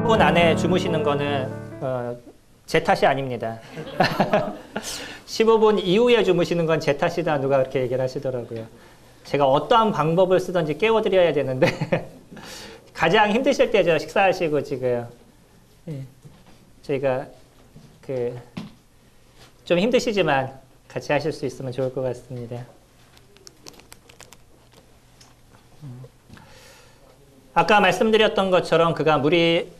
15분 안에 주무시는 거는 제 탓이 아닙니다. 15분 이후에 주무시는 건 제 탓이다. 누가 그렇게 얘기를 하시더라고요. 제가 어떠한 방법을 쓰든지 깨워드려야 되는데 가장 힘드실 때죠. 식사하시고 지금 저희가 좀 힘드시지만 같이 하실 수 있으면 좋을 것 같습니다. 아까 말씀드렸던 것처럼 그가 무리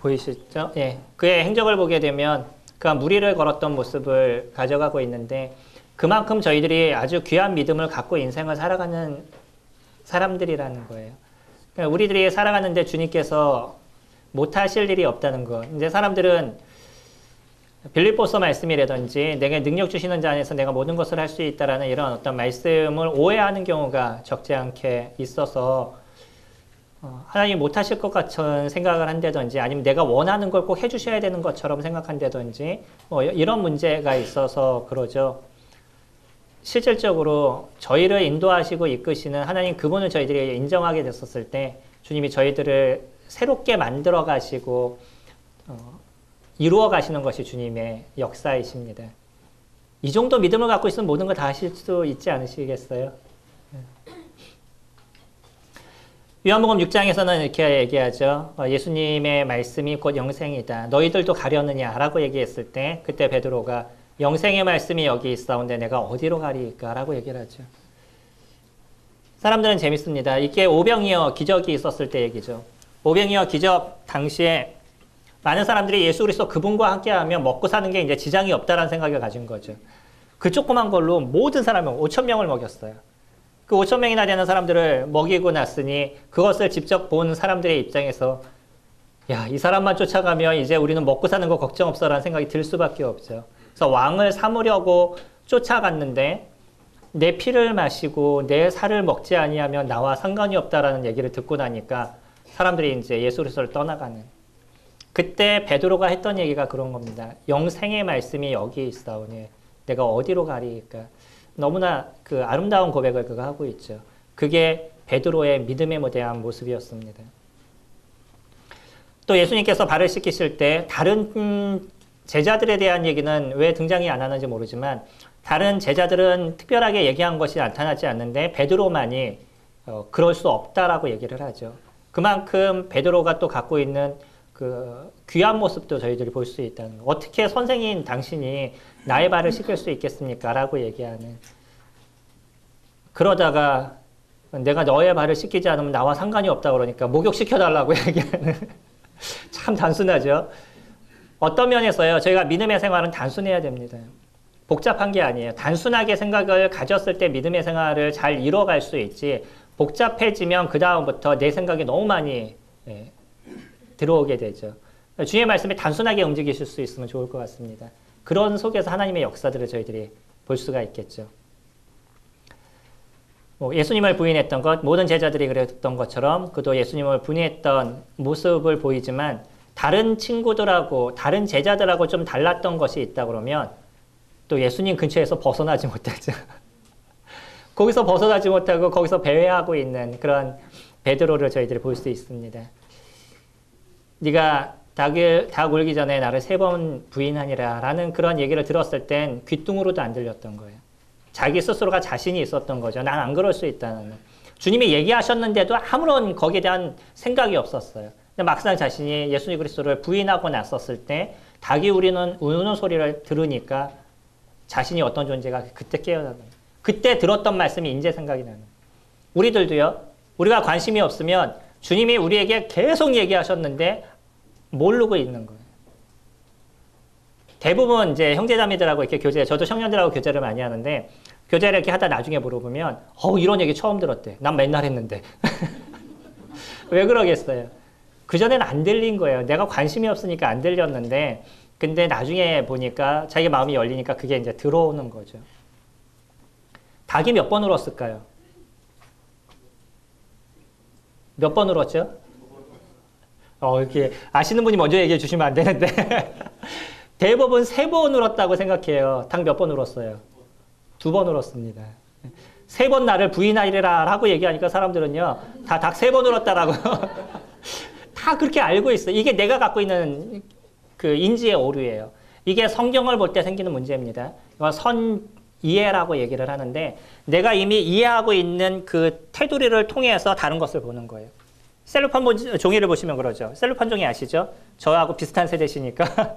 보이시죠? 예, 그의 행적을 보게 되면 그가 무리를 걸었던 모습을 가져가고 있는데 그만큼 저희들이 아주 귀한 믿음을 갖고 인생을 살아가는 사람들이라는 거예요. 그러니까 우리들이 살아가는데 주님께서 못하실 일이 없다는 것. 이제 사람들은 빌립보서 말씀이라든지 내게 능력 주시는 자 안에서 내가 모든 것을 할 수 있다라는 이런 어떤 말씀을 오해하는 경우가 적지 않게 있어서 하나님이 못하실 것 같은 생각을 한다든지 아니면 내가 원하는 걸 꼭 해주셔야 되는 것처럼 생각한다든지 뭐 이런 문제가 있어서 그러죠. 실질적으로 저희를 인도하시고 이끄시는 하나님 그분을 저희들이 인정하게 됐었을 때 주님이 저희들을 새롭게 만들어 가시고 이루어 가시는 것이 주님의 역사이십니다. 이 정도 믿음을 갖고 있으면 모든 걸 다 하실 수 있지 않으시겠어요? 요한복음 6장에서는 이렇게 얘기하죠. 예수님의 말씀이 곧 영생이다. 너희들도 가려느냐? 라고 얘기했을 때 그때 베드로가 영생의 말씀이 여기 있사온데 내가 어디로 가리까? 라고 얘기를 하죠. 사람들은 재밌습니다. 이게 오병이어 기적이 있었을 때 얘기죠. 오병이어 기적 당시에 많은 사람들이 예수 그리스도 그분과 함께하면 먹고 사는 게 이제 지장이 없다라는 생각을 가진 거죠. 그 조그만 걸로 모든 사람을 5,000명을 먹였어요. 그 5,000명이나 되는 사람들을 먹이고 났으니 그것을 직접 본 사람들의 입장에서 야, 이 사람만 쫓아가면 이제 우리는 먹고 사는 거 걱정 없어라는 생각이 들 수밖에 없죠. 그래서 왕을 삼으려고 쫓아갔는데 내 피를 마시고 내 살을 먹지 아니하면 나와 상관이 없다라는 얘기를 듣고 나니까 사람들이 이제 예수 그리스도를 떠나가는. 그때 베드로가 했던 얘기가 그런 겁니다. 영생의 말씀이 여기 있사오니 내가 어디로 가리까? 너무나 그 아름다운 고백을 그가 하고 있죠. 그게 베드로의 믿음에 대한 모습이었습니다. 또 예수님께서 발을 씻기실 때 다른 제자들에 대한 얘기는 왜 등장이 안 하는지 모르지만 다른 제자들은 특별하게 얘기한 것이 나타나지 않는데 베드로만이 그럴 수 없다라고 얘기를 하죠. 그만큼 베드로가 또 갖고 있는 그 귀한 모습도 저희들이 볼 수 있다는 거. 어떻게 선생인 당신이 나의 발을 씻길 수 있겠습니까? 라고 얘기하는. 그러다가 내가 너의 발을 씻기지 않으면 나와 상관이 없다 그러니까 목욕시켜달라고 얘기하는. 참 단순하죠. 어떤 면에서요. 저희가 믿음의 생활은 단순해야 됩니다. 복잡한 게 아니에요. 단순하게 생각을 가졌을 때 믿음의 생활을 잘 이뤄갈 수 있지 복잡해지면 그 다음부터 내 생각이 너무 많이 들어오게 되죠. 주님의 말씀에 단순하게 움직이실 수 있으면 좋을 것 같습니다. 그런 속에서 하나님의 역사들을 저희들이 볼 수가 있겠죠. 예수님을 부인했던 것, 모든 제자들이 그랬던 것처럼 그도 예수님을 부인했던 모습을 보이지만 다른 친구들하고 다른 제자들하고 좀 달랐던 것이 있다 그러면 또 예수님 근처에서 벗어나지 못하죠. 거기서 벗어나지 못하고 거기서 배회하고 있는 그런 베드로를 저희들이 볼 수 있습니다. 네가 닭 울기 전에 나를 3번 부인하니라 라는 그런 얘기를 들었을 땐 귓등으로도 안 들렸던 거예요. 자기 스스로가 자신이 있었던 거죠. 난 안 그럴 수 있다는. 주님이 얘기하셨는데도 아무런 거기에 대한 생각이 없었어요. 근데 막상 자신이 예수님 그리스도를 부인하고 났었을 때 닭이 우는 소리를 들으니까 자신이 어떤 존재가 그때 깨어나는 거예요. 그때 들었던 말씀이 이제 생각이 나는 거예요. 우리들도요. 우리가 관심이 없으면 주님이 우리에게 계속 얘기하셨는데 모르고 있는 거예요. 대부분 이제 형제자매들하고 이렇게 저도 청년들하고 교제를 많이 하는데 교제를 이렇게 하다 나중에 물어보면 이런 얘기 처음 들었대. 난 맨날 했는데. 왜 그러겠어요? 그전에는 안 들린 거예요. 내가 관심이 없으니까 안 들렸는데 근데 나중에 보니까 자기 마음이 열리니까 그게 이제 들어오는 거죠. 닭이 몇 번 울었을까요? 몇 번 울었죠? 이렇게 아시는 분이 먼저 얘기해 주시면 안 되는데 대부분 3번 울었다고 생각해요. 닭 몇 번 울었어요? 2번 울었습니다. 3번 나를 부인하리라 하고 얘기하니까 사람들은요 다 닭 3번 울었다라고 다 그렇게 알고 있어. 이게 내가 갖고 있는 그 인지의 오류예요. 이게 성경을 볼 때 생기는 문제입니다. 선이해라고 얘기를 하는데 내가 이미 이해하고 있는 그 테두리를 통해서 다른 것을 보는 거예요. 셀로판 종이를 보시면 그러죠. 셀로판 종이 아시죠? 저하고 비슷한 세대시니까.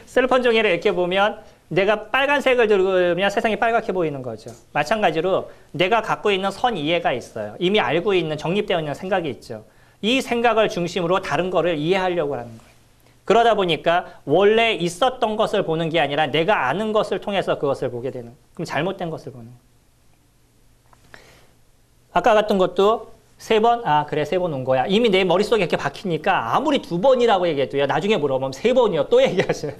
셀로판 종이를 이렇게 보면 내가 빨간색을 들으면 세상이 빨갛게 보이는 거죠. 마찬가지로 내가 갖고 있는 선이해가 있어요. 이미 알고 있는 정립되어 있는 생각이 있죠. 이 생각을 중심으로 다른 거를 이해하려고 하는 거예요. 그러다 보니까 원래 있었던 것을 보는 게 아니라 내가 아는 것을 통해서 그것을 보게 되는 거예요. 그럼 잘못된 것을 보는 거예요. 아까 같은 것도 3번? 아, 그래, 3번 온 거야. 이미 내 머릿속에 이렇게 박히니까 아무리 2번이라고 얘기해도요. 나중에 물어보면 3번이요. 또 얘기하셔요.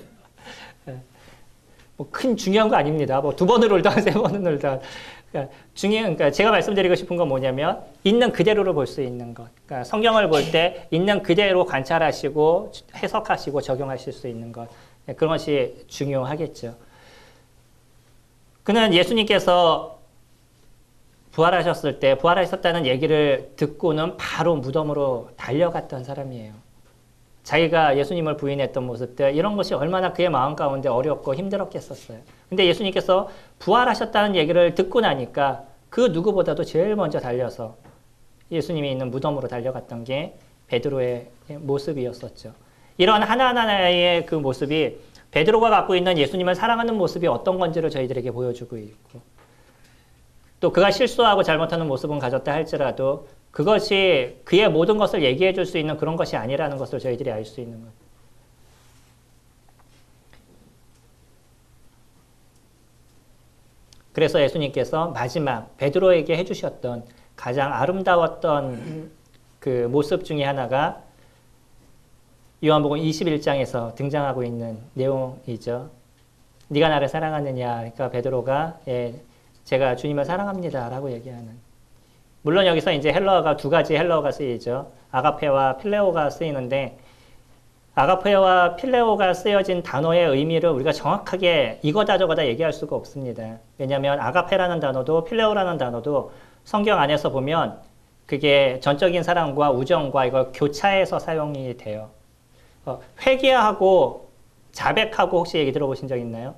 뭐 큰 중요한 거 아닙니다. 뭐 2번을 울든 3번을 울든. 그러니까 제가 말씀드리고 싶은 건 뭐냐면 있는 그대로를 볼 수 있는 것. 그러니까 성경을 볼 때 있는 그대로 관찰하시고 해석하시고 적용하실 수 있는 것. 그런 것이 중요하겠죠. 그는 예수님께서 부활하셨을 때 부활하셨다는 얘기를 듣고는 바로 무덤으로 달려갔던 사람이에요. 자기가 예수님을 부인했던 모습들 이런 것이 얼마나 그의 마음 가운데 어렵고 힘들었겠었어요. 근데 예수님께서 부활하셨다는 얘기를 듣고 나니까 그 누구보다도 제일 먼저 달려서 예수님이 있는 무덤으로 달려갔던 게 베드로의 모습이었었죠. 이런 하나하나의 그 모습이 베드로가 갖고 있는 예수님을 사랑하는 모습이 어떤 건지를 저희들에게 보여주고 있고 또 그가 실수하고 잘못하는 모습은 가졌다 할지라도 그것이 그의 모든 것을 얘기해 줄 수 있는 그런 것이 아니라는 것을 저희들이 알 수 있는 거예요. 그래서 예수님께서 마지막 베드로에게 해주셨던 가장 아름다웠던 그 모습 중에 하나가 요한복음 21장에서 등장하고 있는 내용이죠. 네가 나를 사랑하느냐. 그러니까 베드로가 제가 주님을 사랑합니다 라고 얘기하는. 물론 여기서 이제 헬러어가 2가지 헬러어가 쓰이죠. 아가페와 필레오가 쓰이는데 아가페와 필레오가 쓰여진 단어의 의미를 우리가 정확하게 이거다 저거다 얘기할 수가 없습니다. 왜냐하면 아가페라는 단어도 필레오라는 단어도 성경 안에서 보면 그게 전적인 사랑과 우정과 이걸 교차해서 사용이 돼요. 회개하고 자백하고 혹시 얘기 들어보신 적 있나요?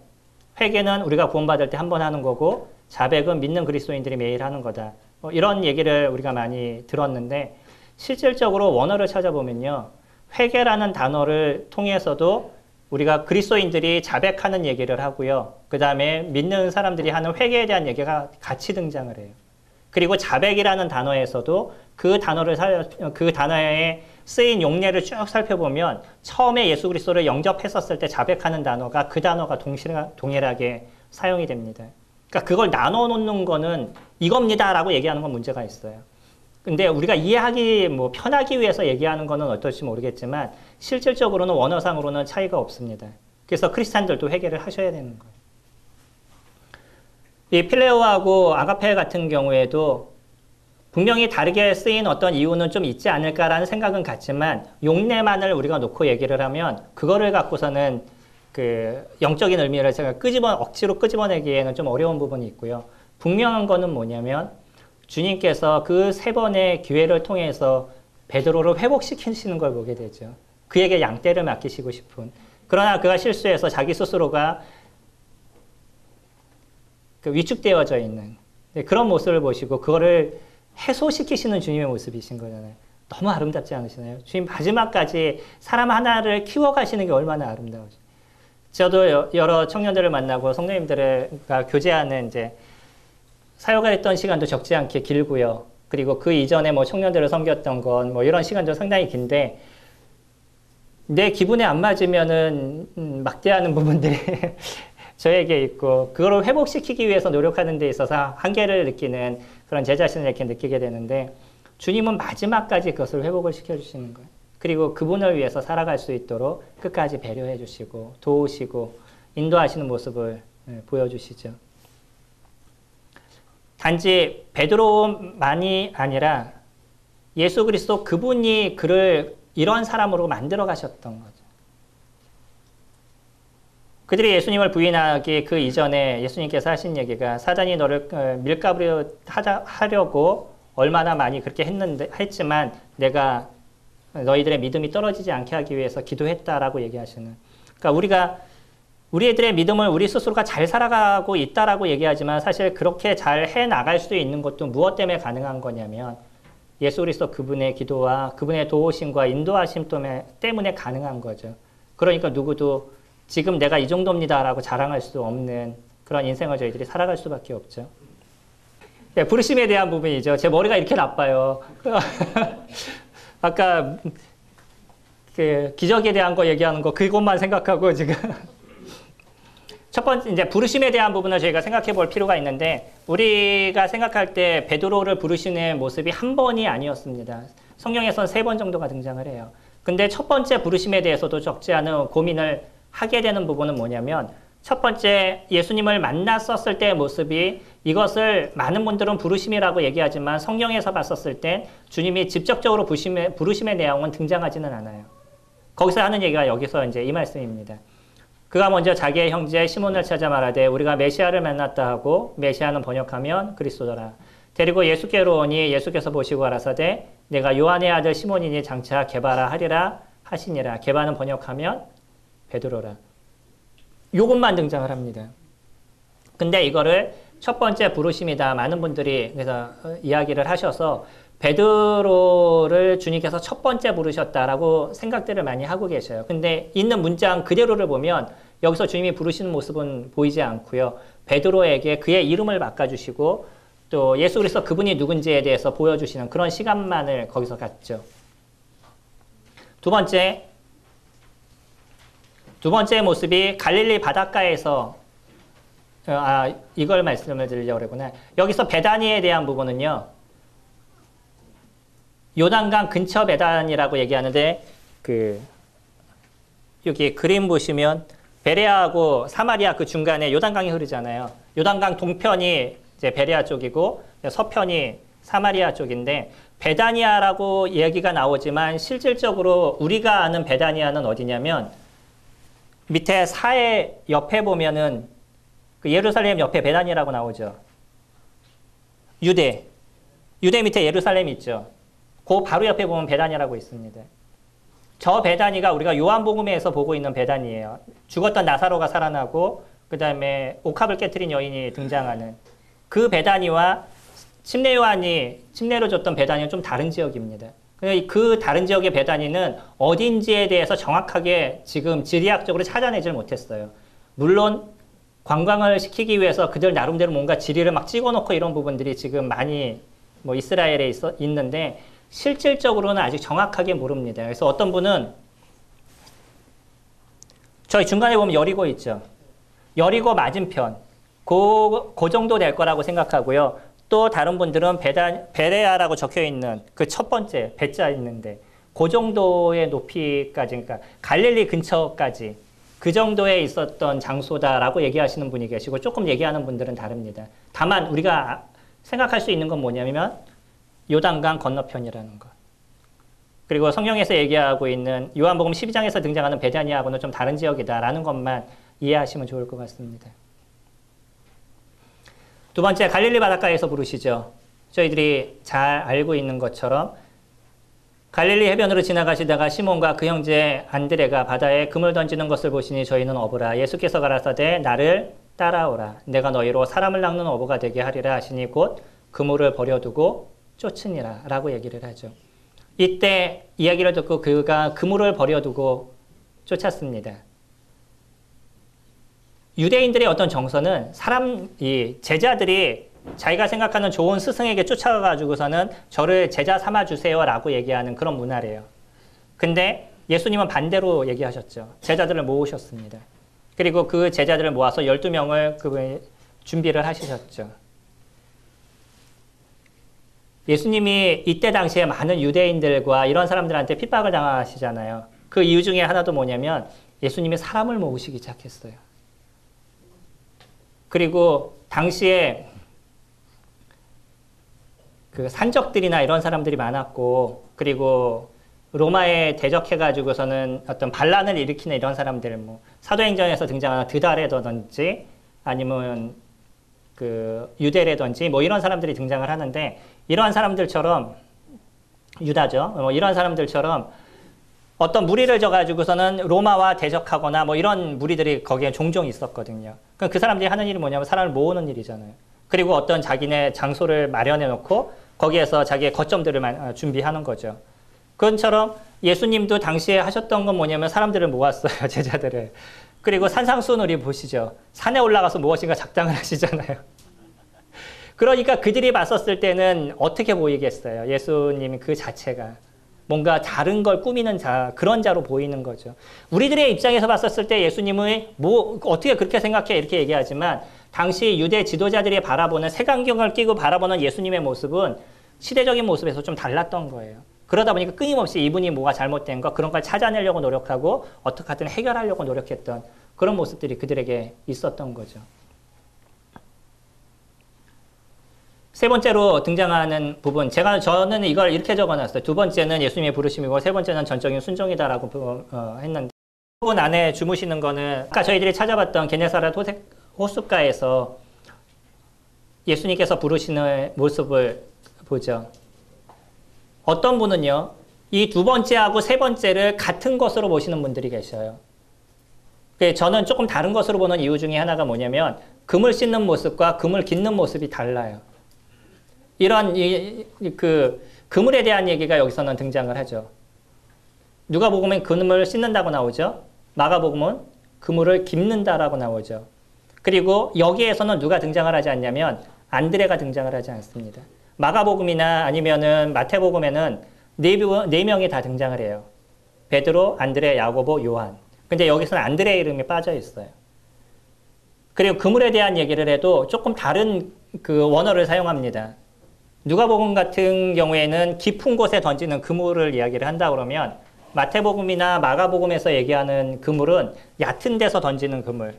회개는 우리가 구원받을 때 한 번 하는 거고 자백은 믿는 그리스도인들이 매일 하는 거다. 이런 얘기를 우리가 많이 들었는데 실질적으로 원어를 찾아보면요. 회개라는 단어를 통해서도 우리가 그리스도인들이 자백하는 얘기를 하고요. 그 다음에 믿는 사람들이 하는 회개에 대한 얘기가 같이 등장을 해요. 그리고 자백이라는 단어에서도 그 단어에 쓰인 용례를 쭉 살펴보면 처음에 예수 그리스도를 영접했었을 때 자백하는 단어가 그 단어가 동일하게 사용이 됩니다. 그러니까 그걸 나눠 놓는 거는 이겁니다라고 얘기하는 건 문제가 있어요. 근데 우리가 이해하기 편하기 위해서 얘기하는 거는 어떨지 모르겠지만 실질적으로는 원어상으로는 차이가 없습니다. 그래서 크리스찬들도 회개를 하셔야 되는 거예요. 이 필레오하고 아가페 같은 경우에도 분명히 다르게 쓰인 어떤 이유는 좀 있지 않을까라는 생각은 같지만 용례만을 우리가 놓고 얘기를 하면 그거를 갖고서는 그 영적인 의미를 제가 억지로 끄집어내기에는 좀 어려운 부분이 있고요. 분명한 거는 뭐냐면 주님께서 그 3번의 기회를 통해서 베드로를 회복시키시는 걸 보게 되죠. 그에게 양떼를 맡기시고 싶은. 그러나 그가 실수해서 자기 스스로가 위축되어져 있는 그런 모습을 보시고 그거를 해소시키시는 주님의 모습이신 거잖아요. 너무 아름답지 않으시나요? 주님 마지막까지 사람 하나를 키워가시는 게 얼마나 아름다우죠. 저도 여러 청년들을 만나고 성도님들과 교제하는 이제 사역을 했던 시간도 적지 않게 길고요. 그리고 그 이전에 청년들을 섬겼던 건 이런 시간도 상당히 긴데 내 기분에 안 맞으면은 막대하는 부분들이 저에게 있고 그거를 회복시키기 위해서 노력하는 데 있어서 한계를 느끼는 그런 제 자신을 이렇게 느끼게 되는데 주님은 마지막까지 그것을 회복을 시켜주시는 거예요. 그리고 그분을 위해서 살아갈 수 있도록 끝까지 배려해 주시고 도우시고 인도하시는 모습을 보여주시죠. 단지 베드로만이 아니라 예수 그리스도 그분이 그를 이런 사람으로 만들어 가셨던 거죠. 그들이 예수님을 부인하기 그 이전에 예수님께서 하신 얘기가 사단이 너를 밀가부리 하려고 얼마나 많이 그렇게 했지만 내가 너희들의 믿음이 떨어지지 않게 하기 위해서 기도했다라고 얘기하시는. 그러니까 우리들의 믿음을 우리 스스로가 잘 살아가고 있다라고 얘기하지만 사실 그렇게 잘 해나갈 수 있는 것도 무엇 때문에 가능한 거냐면 예수 그리스도 그분의 기도와 그분의 도우심과 인도하심 때문에 가능한 거죠. 그러니까 누구도 지금 내가 이 정도입니다라고 자랑할 수 없는 그런 인생을 저희들이 살아갈 수밖에 없죠. 네, 부르심에 대한 부분이죠. 제 머리가 이렇게 나빠요. 아까 그 기적에 대한 거 얘기하는 거 그것만 생각하고 지금 첫 번째 이제 부르심에 대한 부분을 저희가 생각해 볼 필요가 있는데 우리가 생각할 때 베드로를 부르시는 모습이 한 번이 아니었습니다. 성경에서는 3번 정도가 등장을 해요. 근데 첫 번째 부르심에 대해서도 적지 않은 고민을 하게 되는 부분은 뭐냐면 첫 번째 예수님을 만났었을 때의 모습이 이것을 많은 분들은 부르심이라고 얘기하지만 성경에서 봤었을 때 주님이 직접적으로 부르심의 내용은 등장하지는 않아요. 거기서 하는 얘기가 여기서 이제 이 말씀입니다. 그가 먼저 자기의 형제 시몬을 찾아 말하되 우리가 메시아를 만났다 하고 메시아는 번역하면 그리스도더라. 데리고 예수께로 오니 예수께서 보시고 가라사대 내가 요한의 아들 시몬이니 장차 게바라 하리라 하시니라. 게바는 번역하면 베드로라. 요것만 등장을 합니다. 근데 이거를 첫 번째 부르심이다. 많은 분들이 그래서 이야기를 하셔서 베드로를 주님께서 첫 번째 부르셨다라고 생각들을 많이 하고 계셔요. 근데 있는 문장 그대로를 보면 여기서 주님이 부르시는 모습은 보이지 않고요. 베드로에게 그의 이름을 바꿔주시고 또 예수 그리스도 그분이 누군지에 대해서 보여주시는 그런 시간만을 거기서 갖죠. 두 번째 모습이 갈릴리 바닷가에서 이걸 말씀을 드리려고 그러구나. 여기서 베다니에 대한 부분은요. 요단강 근처 베단이라고 얘기하는데 여기 그림 보시면 베레아하고 사마리아 그 중간에 요단강이 흐르잖아요. 요단강 동편이 이제 베레아 쪽이고 서편이 사마리아 쪽인데 베다니아라고 얘기가 나오지만 실질적으로 우리가 아는 베다니아는 어디냐면 밑에 사해 옆에 보면은 그 예루살렘 옆에 베다니아라고 나오죠. 유대 밑에 예루살렘이 있죠. 그 바로 옆에 보면 베다니아라고 있습니다. 저 베다니가 우리가 요한복음에서 보고 있는 베다니예요. 죽었던 나사로가 살아나고 그 다음에 옥합을 깨트린 여인이 등장하는 그 베다니와 침례 요한이 침례로 줬던 베다니는 좀 다른 지역입니다. 그 다른 지역의 베다니는 어딘지에 대해서 정확하게 지금 지리학적으로 찾아내질 못했어요. 물론 관광을 시키기 위해서 그들 나름대로 뭔가 지리를 막 찍어놓고 이런 부분들이 지금 많이 뭐 이스라엘에 있는데 실질적으로는 아직 정확하게 모릅니다. 그래서 어떤 분은 저희 중간에 보면 여리고 있죠. 여리고 맞은편 그 정도 될 거라고 생각하고요. 또 다른 분들은 베레아라고 적혀있는 그 첫 번째 배자 있는데 그 정도의 높이까지 그러니까 갈릴리 근처까지 그 정도에 있었던 장소다라고 얘기하시는 분이 계시고 조금 얘기하는 분들은 다릅니다. 다만 우리가 생각할 수 있는 건 뭐냐면 요단강 건너편이라는 것. 그리고 성경에서 얘기하고 있는 요한복음 12장에서 등장하는 베다니아하고는 좀 다른 지역이다라는 것만 이해하시면 좋을 것 같습니다. 두 번째, 갈릴리 바닷가에서 부르시죠. 저희들이 잘 알고 있는 것처럼 갈릴리 해변으로 지나가시다가 시몬과 그 형제 안드레가 바다에 금을 던지는 것을 보시니 저희는 어부라. 예수께서 가라사대 나를 따라오라. 내가 너희로 사람을 낚는 어부가 되게 하리라 하시니 곧 그물을 버려두고 쫓으니라 라고 얘기를 하죠. 이때 이야기를 듣고 그가 그물을 버려두고 쫓았습니다. 유대인들의 어떤 정서는 제자들이 자기가 생각하는 좋은 스승에게 쫓아가가지고서는 저를 제자 삼아주세요 라고 얘기하는 그런 문화래요. 근데 예수님은 반대로 얘기하셨죠. 제자들을 모으셨습니다. 그리고 그 제자들을 모아서 12명을 그분이 준비를 하시셨죠. 예수님이 이때 당시에 많은 유대인들과 이런 사람들한테 핍박을 당하시잖아요. 그 이유 중에 하나도 뭐냐면 예수님이 사람을 모으시기 시작했어요. 그리고 당시에 그 산적들이나 이런 사람들이 많았고 그리고 로마에 대적해가지고서는 어떤 반란을 일으키는 이런 사람들, 뭐 사도행전에서 등장하는 드다레더든지 아니면 그 유대래든지 뭐 이런 사람들이 등장을 하는데 이러한 사람들처럼 유다죠. 뭐 이런 사람들처럼 어떤 무리를 져가지고서는 로마와 대적하거나 뭐 이런 무리들이 거기에 종종 있었거든요. 그럼 그 사람들이 하는 일이 뭐냐면 사람을 모으는 일이잖아요. 그리고 어떤 자기네 장소를 마련해 놓고 거기에서 자기의 거점들을 준비하는 거죠. 그것처럼 예수님도 당시에 하셨던 건 뭐냐면 사람들을 모았어요. 제자들을. 그리고 산상수훈을 보시죠. 산에 올라가서 무엇인가 작당을 하시잖아요. 그러니까 그들이 봤었을 때는 어떻게 보이겠어요? 예수님 그 자체가. 뭔가 다른 걸 꾸미는 자, 그런 자로 보이는 거죠. 우리들의 입장에서 봤었을 때 예수님의 뭐 어떻게 그렇게 생각해 이렇게 얘기하지만 당시 유대 지도자들이 바라보는 색안경을 끼고 바라보는 예수님의 모습은 시대적인 모습에서 좀 달랐던 거예요. 그러다 보니까 끊임없이 이분이 뭐가 잘못된 거 그런 걸 찾아내려고 노력하고 어떻게 하든 해결하려고 노력했던 그런 모습들이 그들에게 있었던 거죠. 세 번째로 등장하는 부분, 저는 이걸 이렇게 적어놨어요. 두 번째는 예수님의 부르심이고 세 번째는 전적인 순종이다라고 했는데 부분 안에 주무시는 거는 아까 저희들이 찾아봤던 게네사렛 호숫가에서 예수님께서 부르시는 모습을 보죠. 어떤 분은요, 이 두 번째하고 세 번째를 같은 것으로 보시는 분들이 계셔요. 저는 조금 다른 것으로 보는 이유 중에 하나가 뭐냐면 금을 씻는 모습과 금을 깃는 모습이 달라요. 이런 그물에 대한 얘기가 여기서는 등장을 하죠. 누가복음은 그물을 씻는다고 나오죠. 마가복음은 그물을 깁는다라고 나오죠. 그리고 여기에서는 누가 등장을 하지 않냐면 안드레가 등장을 하지 않습니다. 마가복음이나 아니면은 마태복음에는 네 명이 다 등장을 해요. 베드로, 안드레, 야고보, 요한. 근데 여기서는 안드레의 이름이 빠져 있어요. 그리고 그물에 대한 얘기를 해도 조금 다른 그 원어를 사용합니다. 누가복음 같은 경우에는 깊은 곳에 던지는 그물을 이야기를 한다 그러면 마태복음이나 마가복음에서 얘기하는 그물은 얕은 데서 던지는 그물.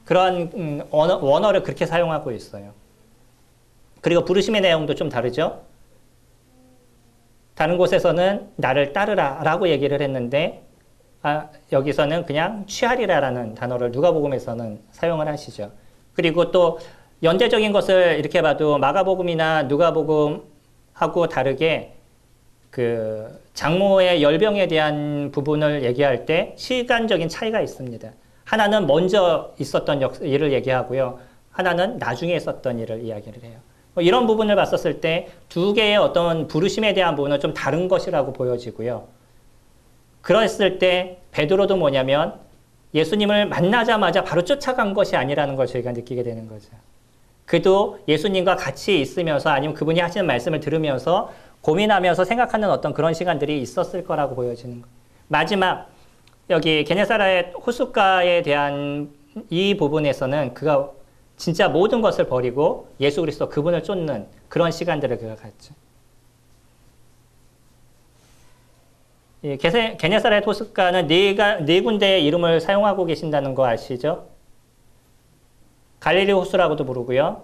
그런 원어를 그렇게 사용하고 있어요. 그리고 부르심의 내용도 좀 다르죠. 다른 곳에서는 나를 따르라 라고 얘기를 했는데 여기서는 그냥 취하리라라는 단어를 누가복음에서는 사용을 하시죠. 그리고 또 연대적인 것을 이렇게 봐도 마가복음이나 누가복음하고 다르게 그 장모의 열병에 대한 부분을 얘기할 때 시간적인 차이가 있습니다. 하나는 먼저 있었던 일을 얘기하고요. 하나는 나중에 있었던 일을 이야기를 해요. 이런 부분을 봤었을 때 두 개의 어떤 부르심에 대한 부분은 좀 다른 것이라고 보여지고요. 그랬을 때 베드로도 뭐냐면 예수님을 만나자마자 바로 쫓아간 것이 아니라는 걸 저희가 느끼게 되는 거죠. 그도 예수님과 같이 있으면서 아니면 그분이 하시는 말씀을 들으면서 고민하면서 생각하는 어떤 그런 시간들이 있었을 거라고 보여지는 거예요. 마지막 여기 게네사렛 호숫가에 대한 이 부분에서는 그가 진짜 모든 것을 버리고 예수 그리스도 그분을 쫓는 그런 시간들을 그가 갖죠. 게네사렛 호숫가는 네 군데의 이름을 사용하고 계신다는 거 아시죠? 갈릴리 호수라고도 부르고요.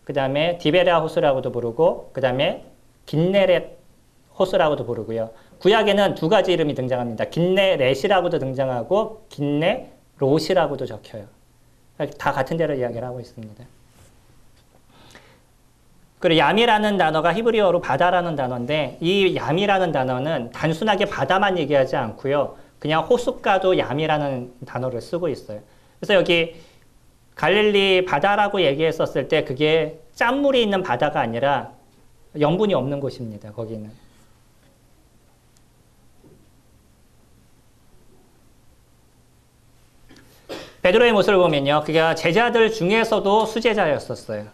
그 다음에 디베랴 호수라고도 부르고 그 다음에 긴네렛 호수라고도 부르고요. 구약에는 두 가지 이름이 등장합니다. 긴네렛이라고도 등장하고 긴네롯이라고도 적혀요. 다 같은 데를 이야기를 하고 있습니다. 그리고 얌이라는 단어가 히브리어로 바다라는 단어인데 이 얌이라는 단어는 단순하게 바다만 얘기하지 않고요. 그냥 호숫가도 얌이라는 단어를 쓰고 있어요. 그래서 여기 갈릴리 바다라고 얘기했었을 때 그게 짠물이 있는 바다가 아니라 염분이 없는 곳입니다. 거기는. 베드로의 모습을 보면요. 그가 제자들 중에서도 수제자였었어요.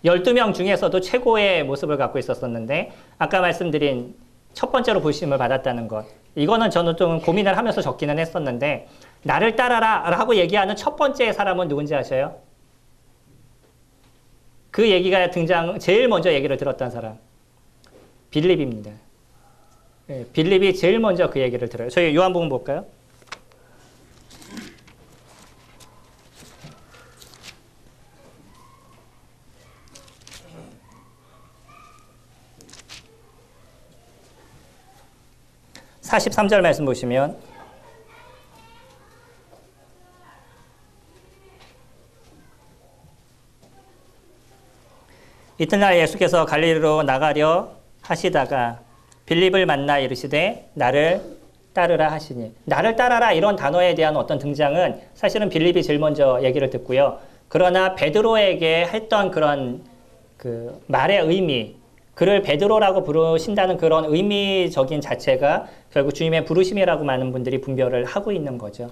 12명 중에서도 최고의 모습을 갖고 있었었는데 아까 말씀드린 첫 번째로 부르심을 받았다는 것. 이거는 저는 좀 고민을 하면서 적기는 했었는데 나를 따라라 라고 얘기하는 첫 번째 사람은 누군지 아셔요? 그 얘기가 제일 먼저 얘기를 들었던 사람. 빌립입니다. 네, 빌립이 제일 먼저 그 얘기를 들어요. 저희 요한복음 볼까요? (43절) 말씀 보시면 이튿날 예수께서 갈릴리로 나가려 하시다가 빌립을 만나 이르시되 나를 따르라 하시니. 나를 따라라 이런 단어에 대한 어떤 등장은 사실은 빌립이 제일 먼저 얘기를 듣고요. 그러나 베드로에게 했던 그런 그 말의 의미, 그를 베드로라고 부르신다는 그런 의미적인 자체가 결국 주님의 부르심이라고 많은 분들이 분별을 하고 있는 거죠.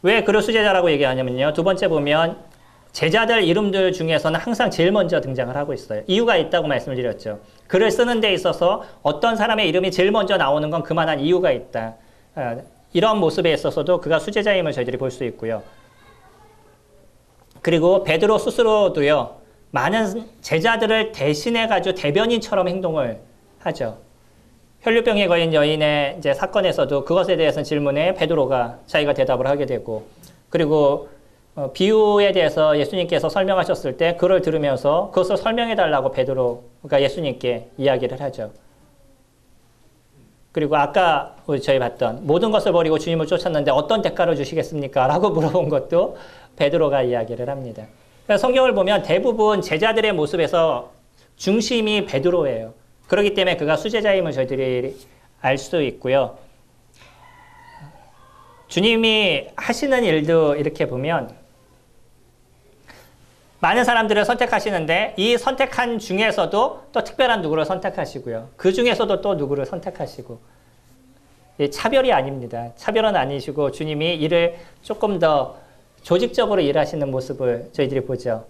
왜 그를 수제자라고 얘기하냐면요. 두 번째 보면 제자들 이름들 중에서는 항상 제일 먼저 등장을 하고 있어요. 이유가 있다고 말씀을 드렸죠. 글을 쓰는 데 있어서 어떤 사람의 이름이 제일 먼저 나오는 건 그만한 이유가 있다. 이런 모습에 있어서도 그가 수제자임을 저희들이 볼 수 있고요. 그리고 베드로 스스로도요. 많은 제자들을 대신해가지고 대변인처럼 행동을 하죠. 혈류병에 걸린 여인의 이제 사건에서도 그것에 대해서 질문에 베드로가 자기가 대답을 하게 되고, 그리고 비유에 대해서 예수님께서 설명하셨을 때 그걸 들으면서 그것을 설명해 달라고 베드로가 예수님께 이야기를 하죠. 그리고 아까 저희 봤던 모든 것을 버리고 주님을 쫓았는데 어떤 대가를 주시겠습니까? 라고 물어본 것도 베드로가 이야기를 합니다. 그래서 성경을 보면 대부분 제자들의 모습에서 중심이 베드로예요. 그렇기 때문에 그가 수제자임을 저희들이 알 수 있고요. 주님이 하시는 일도 이렇게 보면 많은 사람들을 선택하시는데 이 선택한 중에서도 또 특별한 누구를 선택하시고요. 그 중에서도 또 누구를 선택하시고, 차별이 아닙니다. 차별은 아니시고 주님이 일을 조금 더 조직적으로 일하시는 모습을 저희들이 보죠.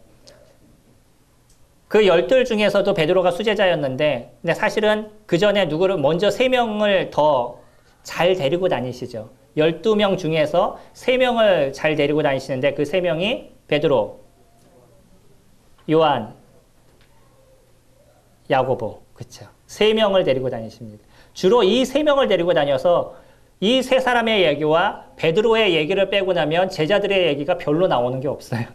그 12 중에서도 베드로가 수제자였는데, 근데 사실은 그 전에 누구를 먼저 3명을 더 잘 데리고 다니시죠. 12명 중에서 3명을 잘 데리고 다니시는데 그 3명이 베드로, 요한, 야고보, 그렇죠. 3명을 데리고 다니십니다. 주로 이 3명을 데리고 다녀서 이 3사람의 얘기와 베드로의 얘기를 빼고 나면 제자들의 얘기가 별로 나오는 게 없어요.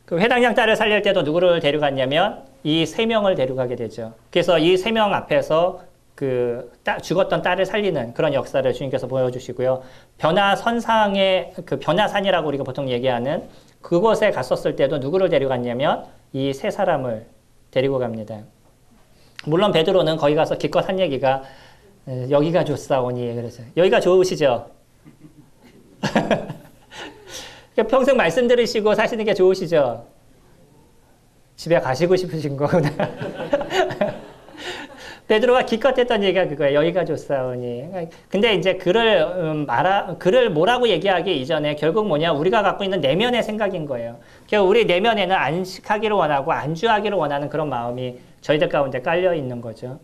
그 회당장 딸을 살릴 때도 누구를 데려갔냐면 이 3명을 데려가게 되죠. 그래서 이 3명 앞에서 죽었던 딸을 살리는 그런 역사를 주님께서 보여주시고요. 변화선상의 그 변화산이라고 우리가 보통 얘기하는 그곳에 갔었을 때도 누구를 데려갔냐면 이 3사람을 데리고 갑니다. 물론 베드로는 거기 가서 기껏 한 얘기가 여기가 좋사오니, 그래서 여기가 좋으시죠? 평생 말씀 들으시고 사시는 게 좋으시죠? 집에 가시고 싶으신 거구나. 베드로가 기껏 했던 얘기가 그거예요. 여기가 좋사오니. 근데 이제 글을 뭐라고 얘기하기 이전에 결국 뭐냐, 우리가 갖고 있는 내면의 생각인 거예요. 결국 우리 내면에는 안식하기를 원하고 안주하기를 원하는 그런 마음이 저희들 가운데 깔려 있는 거죠.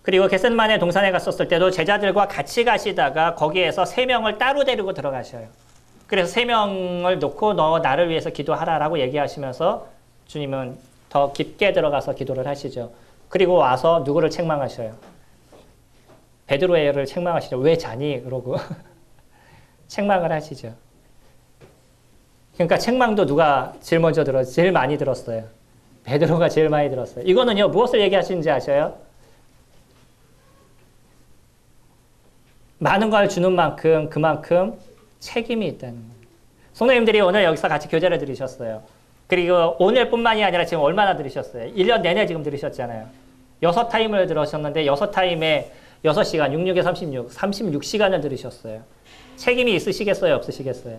그리고 겟세마네 동산에 갔었을 때도 제자들과 같이 가시다가 거기에서 3명을 따로 데리고 들어가셔요. 그래서 3명을 놓고 너 나를 위해서 기도하라라고 얘기하시면서 주님은 더 깊게 들어가서 기도를 하시죠. 그리고 와서 누구를 책망하셔요? 베드로를 책망하시죠. 왜 자니? 그러고 책망을 하시죠. 그러니까 책망도 누가 제일 먼저 제일 많이 들었어요. 베드로가 제일 많이 들었어요. 이거는요, 무엇을 얘기하시는지 아셔요? 많은 걸 주는 만큼 그만큼 책임이 있다는 겁니다. 성도님들이 오늘 여기서 같이 교제를 들으셨어요. 그리고 오늘뿐만이 아니라 지금 얼마나 들으셨어요? 1년 내내 지금 들으셨잖아요. 6타임을 들으셨는데 6타임에 6시간, 66에 36시간을 들으셨어요. 책임이 있으시겠어요? 없으시겠어요?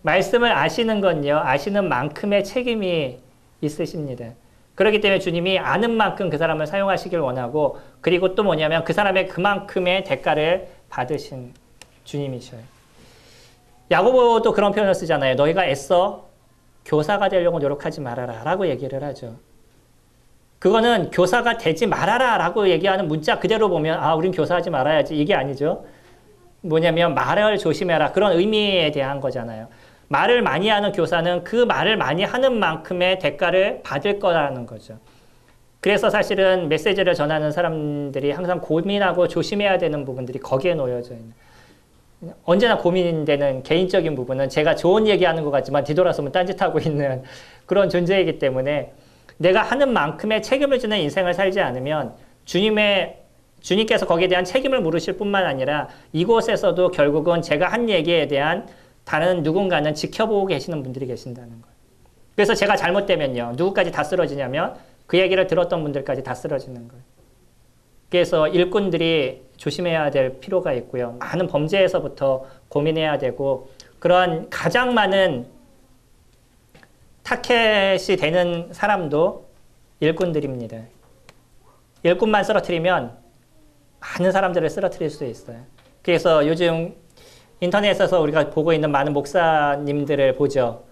말씀을 아시는 건요, 아시는 만큼의 책임이 있으십니다. 그렇기 때문에 주님이 아는 만큼 그 사람을 사용하시길 원하고, 그리고 또 뭐냐면 그 사람의 그만큼의 대가를 받으신 주님이셔요. 야고보도 그런 표현을 쓰잖아요. 너희가 애써 교사가 되려고 노력하지 말아라 라고 얘기를 하죠. 그거는 교사가 되지 말아라 라고 얘기하는 문자 그대로 보면 우린 교사하지 말아야지, 이게 아니죠. 뭐냐면 말을 조심해라, 그런 의미에 대한 거잖아요. 말을 많이 하는 교사는 그 말을 많이 하는 만큼의 대가를 받을 거라는 거죠. 그래서 사실은 메시지를 전하는 사람들이 항상 고민하고 조심해야 되는 부분들이 거기에 놓여져 있는, 언제나 고민되는 개인적인 부분은 제가 좋은 얘기하는 것 같지만 뒤돌아서면 딴짓하고 있는 그런 존재이기 때문에 내가 하는 만큼의 책임을 지는 인생을 살지 않으면 주님께서 거기에 대한 책임을 물으실 뿐만 아니라 이곳에서도 결국은 제가 한 얘기에 대한 다른 누군가는 지켜보고 계시는 분들이 계신다는 거예요. 그래서 제가 잘못되면요, 누구까지 다 쓰러지냐면 그 얘기를 들었던 분들까지 다 쓰러지는 거예요. 그래서 일꾼들이 조심해야 될 필요가 있고요. 많은 범죄에서부터 고민해야 되고 그러한 가장 많은 타켓이 되는 사람도 일꾼들입니다. 일꾼만 쓰러뜨리면 많은 사람들을 쓰러뜨릴 수 있어요. 그래서 요즘 인터넷에서 우리가 보고 있는 많은 목사님들을 보죠.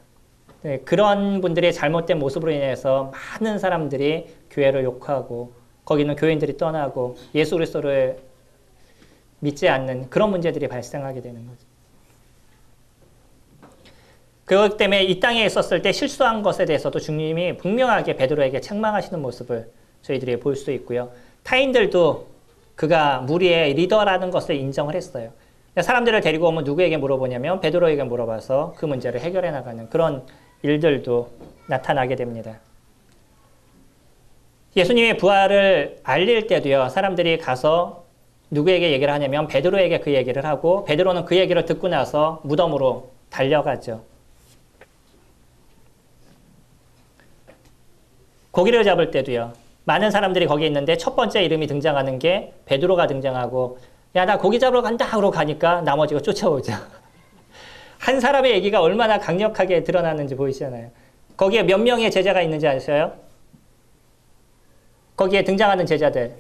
네, 그런 분들의 잘못된 모습으로 인해서 많은 사람들이 교회를 욕하고 거기는 교인들이 떠나고 예수 그리스도를 믿지 않는 그런 문제들이 발생하게 되는 거죠. 그렇기 때문에 이 땅에 있었을 때 실수한 것에 대해서도 주님이 분명하게 베드로에게 책망하시는 모습을 저희들이 볼 수 있고요. 타인들도 그가 무리의 리더라는 것을 인정을 했어요. 사람들을 데리고 오면 누구에게 물어보냐면 베드로에게 물어봐서 그 문제를 해결해 나가는 그런 일들도 나타나게 됩니다. 예수님의 부활을 알릴 때도요. 사람들이 가서 누구에게 얘기를 하냐면 베드로에게 그 얘기를 하고 베드로는 그 얘기를 듣고 나서 무덤으로 달려가죠. 고기를 잡을 때도요. 많은 사람들이 거기 있는데 첫 번째 이름이 등장하는 게 베드로가 등장하고 야, 나 고기 잡으러 간다 하고 가니까 나머지가 쫓아오죠. 한 사람의 얘기가 얼마나 강력하게 드러나는지 보이시잖아요. 거기에 몇 명의 제자가 있는지 아세요? 거기에 등장하는 제자들.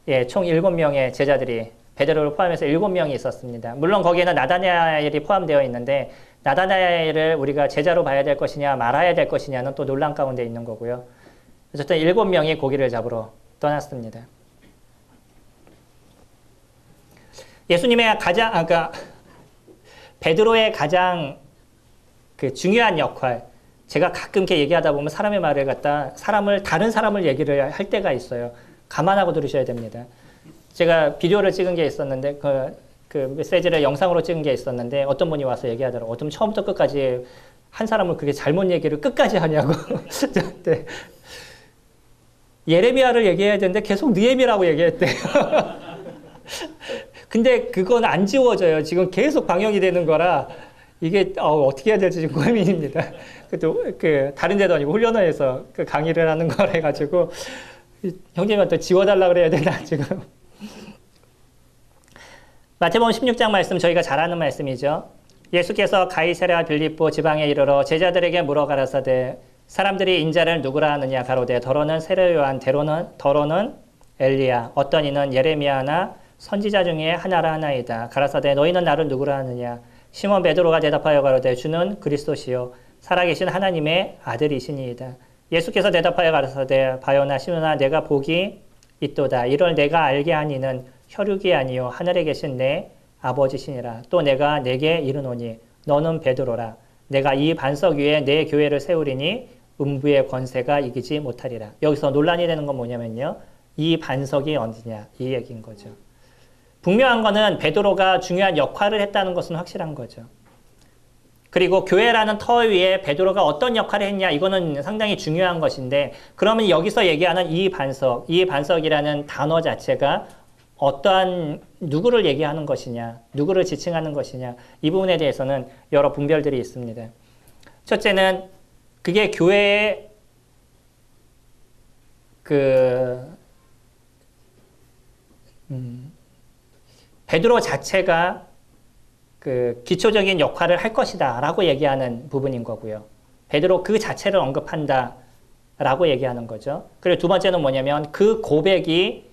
예, 총 7명의 제자들이 베드로를 포함해서 7명이 있었습니다. 물론 거기에는 나다나엘이 포함되어 있는데 나다나엘을 우리가 제자로 봐야 될 것이냐 말아야 될 것이냐는 또 논란 가운데 있는 거고요. 어쨌든 7명이 고기를 잡으러 떠났습니다. 예수님의 그러니까 베드로의 가장 그 중요한 역할, 제가 가끔 이렇게 얘기하다 보면 사람의 말을 갖다 다른 사람을 얘기를 할 때가 있어요. 감안하고 들으셔야 됩니다. 제가 비디오를 찍은 게 있었는데 그 메시지를 영상으로 찍은 게 있었는데 어떤 분이 와서 얘기하더라고요. 어쩜 처음부터 끝까지 한 사람을 그렇게 잘못 얘기를 끝까지 하냐고. 네. 예레미야를 얘기해야 되는데 계속 느헤미야라고 얘기했대요. 근데 그건 안 지워져요. 지금 계속 방영이 되는 거라 이게 어떻게 해야 될지 지금 고민입니다. 그 다른 데도 아니고 훈련원에서 그 강의를 하는 걸 해가지고 형님한테 지워달라 그래야 되나 지금. 마태복음 16장 말씀 저희가 잘 아는 말씀이죠. 예수께서 가이사랴 빌립보 지방에 이르러 제자들에게 물어 가라사대 사람들이 인자를 누구라 하느냐 가로되 더러는 세례 요한 더러는 엘리야 어떤 이는 예레미야나 선지자 중에 하나라 하나이다. 가라사대 너희는 나를 누구라 하느냐. 시몬 베드로가 대답하여 가로되 주는 그리스도시요 살아계신 하나님의 아들이시니이다. 예수께서 대답하여 가라사대 바요나 시몬아 내가 복이 있도다. 이를 내가 알게 하니는 혈육이 아니요 하늘에 계신 내 아버지시니라. 또 내가 내게 이르노니 너는 베드로라. 내가 이 반석 위에 내 교회를 세우리니 음부의 권세가 이기지 못하리라. 여기서 논란이 되는 건 뭐냐면요. 이 반석이 어디냐 이 얘기인 거죠. 분명한 거는 베드로가 중요한 역할을 했다는 것은 확실한 거죠. 그리고 교회라는 터 위에 베드로가 어떤 역할을 했냐 이거는 상당히 중요한 것인데 그러면 여기서 얘기하는 이 반석이라는 단어 자체가 어떠한 누구를 얘기하는 것이냐 누구를 지칭하는 것이냐 이 부분에 대해서는 여러 분별들이 있습니다. 첫째는 그게 교회의 베드로 자체가 그 기초적인 역할을 할 것이다 라고 얘기하는 부분인 거고요. 베드로 그 자체를 언급한다 라고 얘기하는 거죠. 그리고 두 번째는 뭐냐면 그 고백이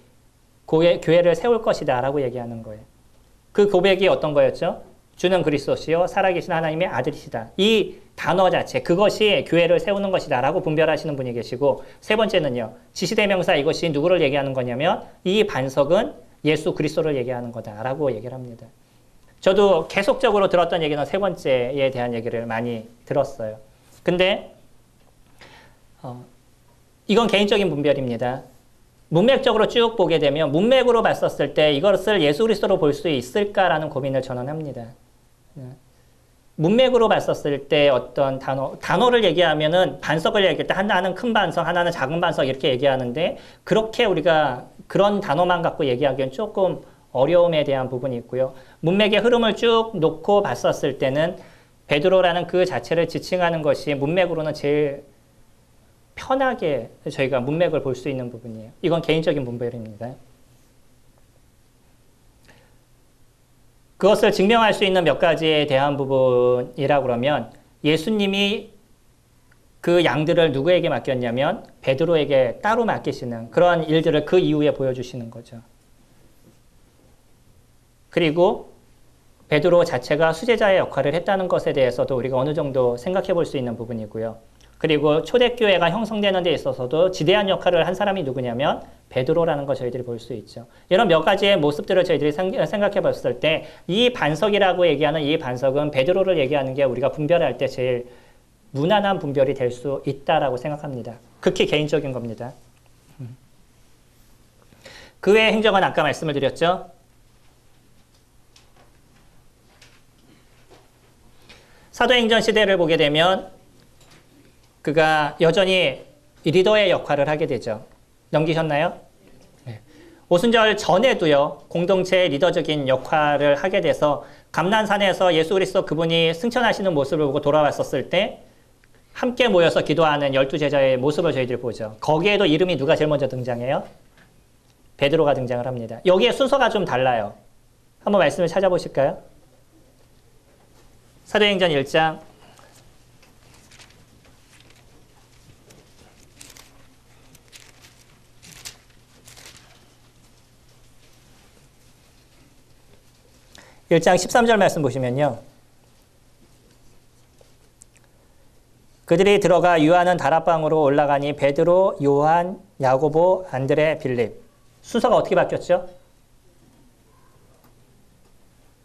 교회를 세울 것이다 라고 얘기하는 거예요. 그 고백이 어떤 거였죠? 주는 그리스도시요 살아계신 하나님의 아들이시다. 이 단어 자체 그것이 교회를 세우는 것이다 라고 분별하시는 분이 계시고 세 번째는요. 지시대명사 이것이 누구를 얘기하는 거냐면 이 반석은 예수 그리스도를 얘기하는 거다라고 얘기를 합니다. 저도 계속적으로 들었던 얘기는 세 번째에 대한 얘기를 많이 들었어요. 근데 이건 개인적인 분별입니다. 문맥적으로 쭉 보게 되면 문맥으로 봤었을 때 이것을 예수 그리스도로 볼 수 있을까라는 고민을 저는 합니다. 문맥으로 봤었을 때 어떤 단어를 얘기하면은 반석을 얘기할 때 하나는 큰 반석, 하나는 작은 반석 이렇게 얘기하는데 그렇게 우리가 그런 단어만 갖고 얘기하기엔 조금 어려움에 대한 부분이 있고요. 문맥의 흐름을 쭉 놓고 봤었을 때는 베드로라는 그 자체를 지칭하는 것이 문맥으로는 제일 편하게 저희가 문맥을 볼 수 있는 부분이에요. 이건 개인적인 분별입니다. 그것을 증명할 수 있는 몇 가지에 대한 부분이라고 그러면 예수님이 그 양들을 누구에게 맡겼냐면 베드로에게 따로 맡기시는 그런 일들을 그 이후에 보여주시는 거죠. 그리고 베드로 자체가 수제자의 역할을 했다는 것에 대해서도 우리가 어느 정도 생각해 볼 수 있는 부분이고요. 그리고 초대교회가 형성되는 데 있어서도 지대한 역할을 한 사람이 누구냐면 베드로라는 거 저희들이 볼 수 있죠. 이런 몇 가지의 모습들을 저희들이 생각해 봤을 때 이 반석이라고 얘기하는 이 반석은 베드로를 얘기하는 게 우리가 분별할 때 제일 무난한 분별이 될 수 있다라고 생각합니다. 극히 개인적인 겁니다. 그 외의 행적은 아까 말씀을 드렸죠. 사도행전 시대를 보게 되면 그가 여전히 리더의 역할을 하게 되죠. 넘기셨나요? 네. 오순절 전에도요, 공동체의 리더적인 역할을 하게 돼서 감난산에서 예수 그리스도 그분이 승천하시는 모습을 보고 돌아왔었을 때 함께 모여서 기도하는 12제자의 모습을 저희들이 보죠. 거기에도 이름이 누가 제일 먼저 등장해요? 베드로가 등장을 합니다. 여기에 순서가 좀 달라요. 한번 말씀을 찾아보실까요? 사도행전 1장 1장 13절 말씀 보시면요. 그들이 들어가 유하는 다락방으로 올라가니 베드로, 요한, 야고보, 안드레, 빌립. 순서가 어떻게 바뀌었죠?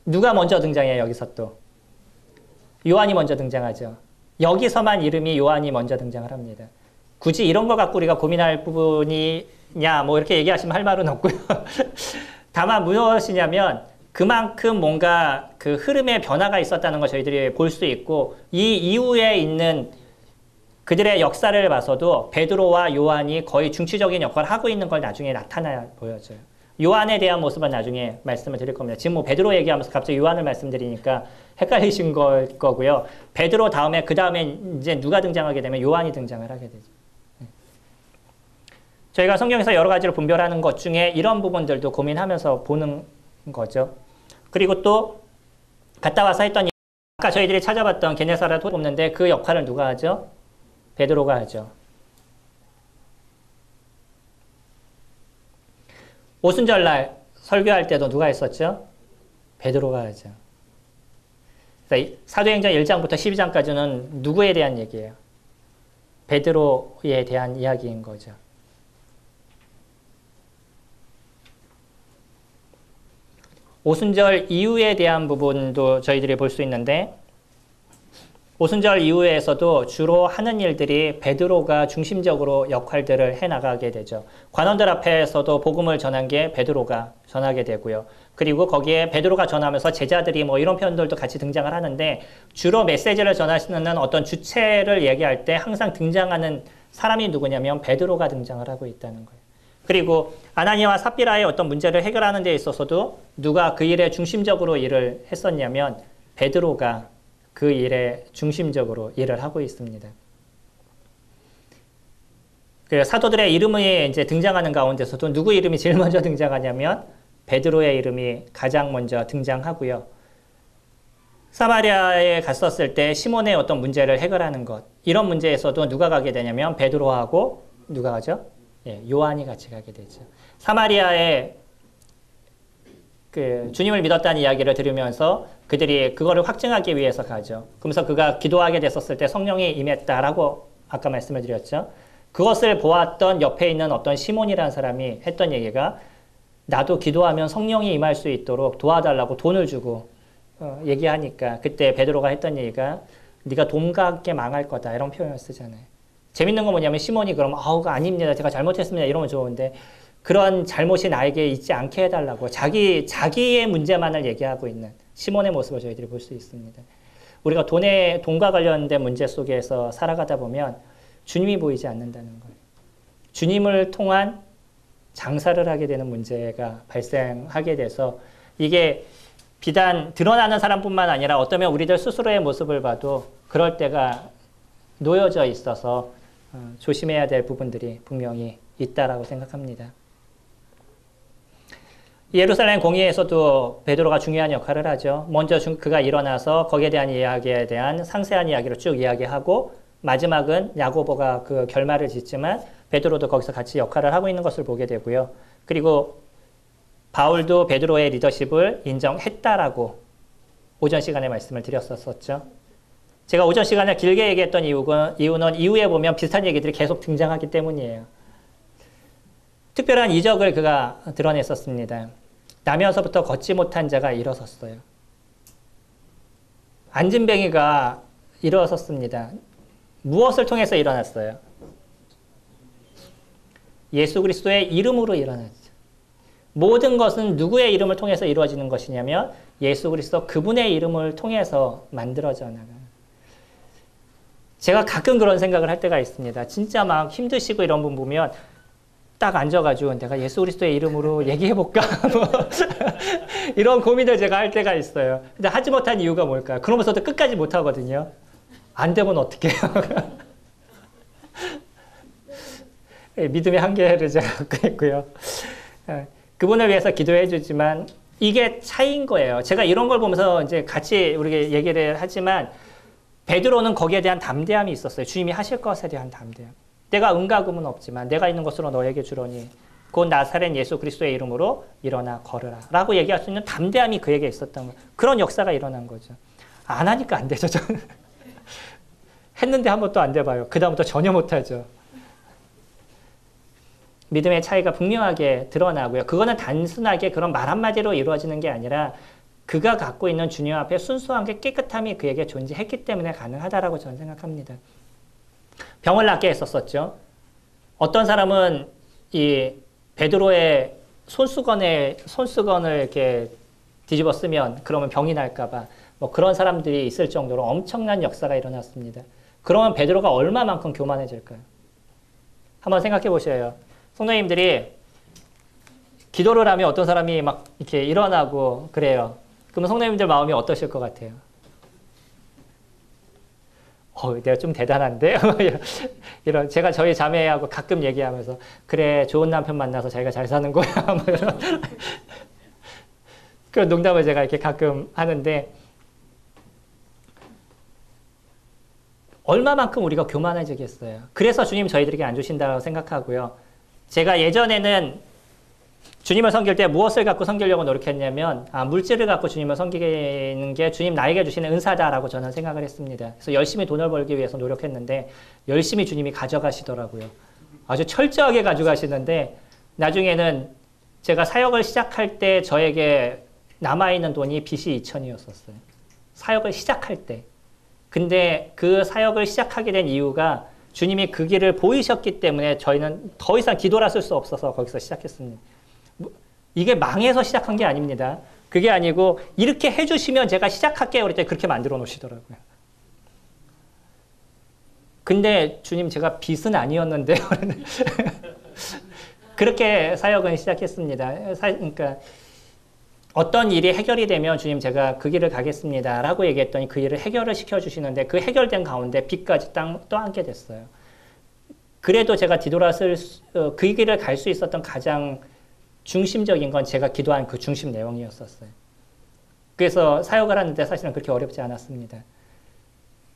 누가 먼저 등장해요, 여기서 또? 요한이 먼저 등장하죠. 여기서만 이름이 요한이 먼저 등장을 합니다. 굳이 이런 거 갖고 우리가 고민할 부분이냐, 뭐 이렇게 얘기하시면 할 말은 없고요. 다만 무엇이냐면 그만큼 뭔가 그 흐름의 변화가 있었다는 걸 저희들이 볼 수 있고 이 이후에 있는 그들의 역사를 봐서도 베드로와 요한이 거의 중추적인 역할을 하고 있는 걸 나중에 나타나 보여져요. 요한에 대한 모습은 나중에 말씀을 드릴 겁니다. 지금 뭐 베드로 얘기하면서 갑자기 요한을 말씀드리니까 헷갈리신 거고요. 베드로 다음에 그 다음에 이제 누가 등장하게 되면 요한이 등장을 하게 되죠. 저희가 성경에서 여러 가지로 분별하는 것 중에 이런 부분들도 고민하면서 보는 거죠. 그리고 또 갔다 와서 했던 아까 저희들이 찾아봤던 게네사렛 뽑는데 그 역할을 누가 하죠? 베드로가 하죠. 오순절날 설교할 때도 누가 했었죠? 베드로가 하죠. 사도행전 1장부터 12장까지는 누구에 대한 얘기예요? 베드로에 대한 이야기인 거죠. 오순절 이후에 대한 부분도 저희들이 볼 수 있는데 오순절 이후에서도 주로 하는 일들이 베드로가 중심적으로 역할들을 해나가게 되죠. 관원들 앞에서도 복음을 전한 게 베드로가 전하게 되고요. 그리고 거기에 베드로가 전하면서 제자들이 뭐 이런 표현들도 같이 등장을 하는데 주로 메시지를 전하시는 어떤 주체를 얘기할 때 항상 등장하는 사람이 누구냐면 베드로가 등장을 하고 있다는 거예요. 그리고 아나니아와 삽비라의 어떤 문제를 해결하는 데 있어서도 누가 그 일에 중심적으로 일을 했었냐면 베드로가 그 일에 중심적으로 일을 하고 있습니다. 그 사도들의 이름이 이제 등장하는 가운데서도 누구 이름이 제일 먼저 등장하냐면 베드로의 이름이 가장 먼저 등장하고요. 사마리아에 갔었을 때 시몬의 어떤 문제를 해결하는 것 이런 문제에서도 누가 가게 되냐면 베드로하고 누가 가죠? 예, 요한이 같이 가게 되죠. 사마리아에 그 주님을 믿었다는 이야기를 들으면서 그들이 그거를 확증하기 위해서 가죠. 그러면서 그가 기도하게 됐었을 때 성령이 임했다라고 아까 말씀을 드렸죠. 그것을 보았던 옆에 있는 어떤 시몬이라는 사람이 했던 얘기가 나도 기도하면 성령이 임할 수 있도록 도와달라고 돈을 주고 얘기하니까 그때 베드로가 했던 얘기가 네가 돈과 함께 망할 거다 이런 표현을 쓰잖아요. 재밌는 건 뭐냐면 시몬이 그럼 아닙니다. 제가 잘못했습니다. 이러면 좋은데 그런 잘못이 나에게 있지 않게 해달라고 자기의 문제만을 얘기하고 있는 시몬의 모습을 저희들이 볼 수 있습니다. 우리가 돈과 관련된 문제 속에서 살아가다 보면 주님이 보이지 않는다는 거예요. 주님을 통한 장사를 하게 되는 문제가 발생하게 돼서 이게 비단 드러나는 사람뿐만 아니라 어쩌면 우리들 스스로의 모습을 봐도 그럴 때가 놓여져 있어서 조심해야 될 부분들이 분명히 있다라고 생각합니다. 예루살렘 공의에서도 베드로가 중요한 역할을 하죠. 먼저 그가 일어나서 거기에 대한 이야기에 대한 상세한 이야기를 쭉 이야기하고 마지막은 야고보가 그 결말을 짓지만 베드로도 거기서 같이 역할을 하고 있는 것을 보게 되고요. 그리고 바울도 베드로의 리더십을 인정했다라고 오전 시간에 말씀을 드렸었죠. 제가 오전 시간에 길게 얘기했던 이유는 이후에 보면 비슷한 얘기들이 계속 등장하기 때문이에요. 특별한 이적을 그가 드러냈었습니다. 나면서부터 걷지 못한 자가 일어섰어요. 안진뱅이가 일어섰습니다. 무엇을 통해서 일어났어요? 예수 그리스도의 이름으로 일어났죠. 모든 것은 누구의 이름을 통해서 이루어지는 것이냐면 예수 그리스도 그분의 이름을 통해서 만들어져 나가는. 제가 가끔 그런 생각을 할 때가 있습니다. 진짜 막 힘드시고 이런 분 보면 딱 앉아가지고 내가 예수 그리스도의 이름으로 얘기해볼까? 뭐 이런 고민을 제가 할 때가 있어요. 근데 하지 못한 이유가 뭘까요? 그러면서도 끝까지 못하거든요. 안 되면 어떡해요? 믿음의 한계를 제가 갖고 있고요. 그분을 위해서 기도해 주지만 이게 차이인 거예요. 제가 이런 걸 보면서 이제 같이 우리가 얘기를 하지만 베드로는 거기에 대한 담대함이 있었어요. 주님이 하실 것에 대한 담대함. 내가 은과금은 없지만 내가 있는 것으로 너에게 주러니 곧 나사렛 예수 그리스도의 이름으로 일어나 걸으라 라고 얘기할 수 있는 담대함이 그에게 있었던 거예요. 그런 역사가 일어난 거죠. 안 하니까 안 되죠. 저는. 했는데 한 번도 안 돼봐요. 그 다음부터 전혀 못하죠. 믿음의 차이가 분명하게 드러나고요. 그거는 단순하게 그런 말 한마디로 이루어지는 게 아니라 그가 갖고 있는 주님 앞에 순수한 게 깨끗함이 그에게 존재했기 때문에 가능하다라고 저는 생각합니다. 병을 낫게 했었었죠. 어떤 사람은 이 베드로의 손수건을 이렇게 뒤집어 쓰면 그러면 병이 날까봐 뭐 그런 사람들이 있을 정도로 엄청난 역사가 일어났습니다. 그러면 베드로가 얼마만큼 교만해질까요? 한번 생각해 보셔요. 성도님들이 기도를 하면 어떤 사람이 막 이렇게 일어나고 그래요. 그러면 성도님들 마음이 어떠실 것 같아요? 내가 좀 대단한데? 이런, 제가 저희 자매하고 가끔 얘기하면서, 그래, 좋은 남편 만나서 자기가 잘 사는 거야. 뭐 이런. 그런 농담을 제가 이렇게 가끔 하는데, 얼마만큼 우리가 교만해지겠어요. 그래서 주님 저희들에게 안 주신다고 생각하고요. 제가 예전에는 주님을 섬길 때 무엇을 갖고 섬기려고 노력했냐면 물질을 갖고 주님을 섬기는 게 주님 나에게 주시는 은사다라고 저는 생각을 했습니다. 그래서 열심히 돈을 벌기 위해서 노력했는데 열심히 주님이 가져가시더라고요. 아주 철저하게 가져가시는데 나중에는 제가 사역을 시작할 때 저에게 남아있는 돈이 빚이 2,000이었었어요. 사역을 시작할 때. 근데 그 사역을 시작하게 된 이유가 주님이 그 길을 보이셨기 때문에 저희는 더 이상 기도를 쓸 수 없어서 거기서 시작했습니다. 이게 망해서 시작한 게 아닙니다. 그게 아니고 이렇게 해주시면 제가 시작할게요. 그럴 때 그렇게 만들어 놓으시더라고요. 근데 주님 제가 빚은 아니었는데요. 그렇게 사역은 시작했습니다. 그러니까 어떤 일이 해결이 되면 주님 제가 그 길을 가겠습니다. 라고 얘기했더니 그 일을 해결을 시켜주시는데 그 해결된 가운데 빚까지 또 안게 됐어요. 그래도 제가 뒤돌아설 그 길을 갈 수 있었던 가장 중심적인 건 제가 기도한 그 중심 내용이었었어요. 그래서 사역을 하는데 사실은 그렇게 어렵지 않았습니다.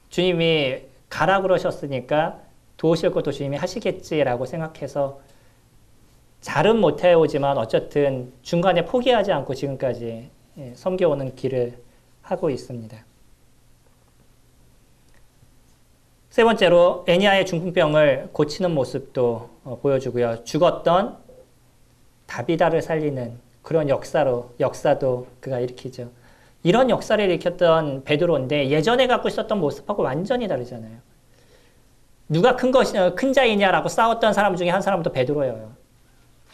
주님이 가라 그러셨으니까 도우실 것도 주님이 하시겠지라고 생각해서 잘은 못 해오지만 어쨌든 중간에 포기하지 않고 지금까지 섬겨오는 길을 하고 있습니다. 세 번째로 애니아의 중풍병을 고치는 모습도 보여주고요. 죽었던 다비다를 살리는 그런 역사도 그가 일으키죠. 이런 역사를 일으켰던 베드로인데 예전에 갖고 있었던 모습하고 완전히 다르잖아요. 누가 큰 자이냐라고 싸웠던 사람 중에 한 사람도 베드로예요.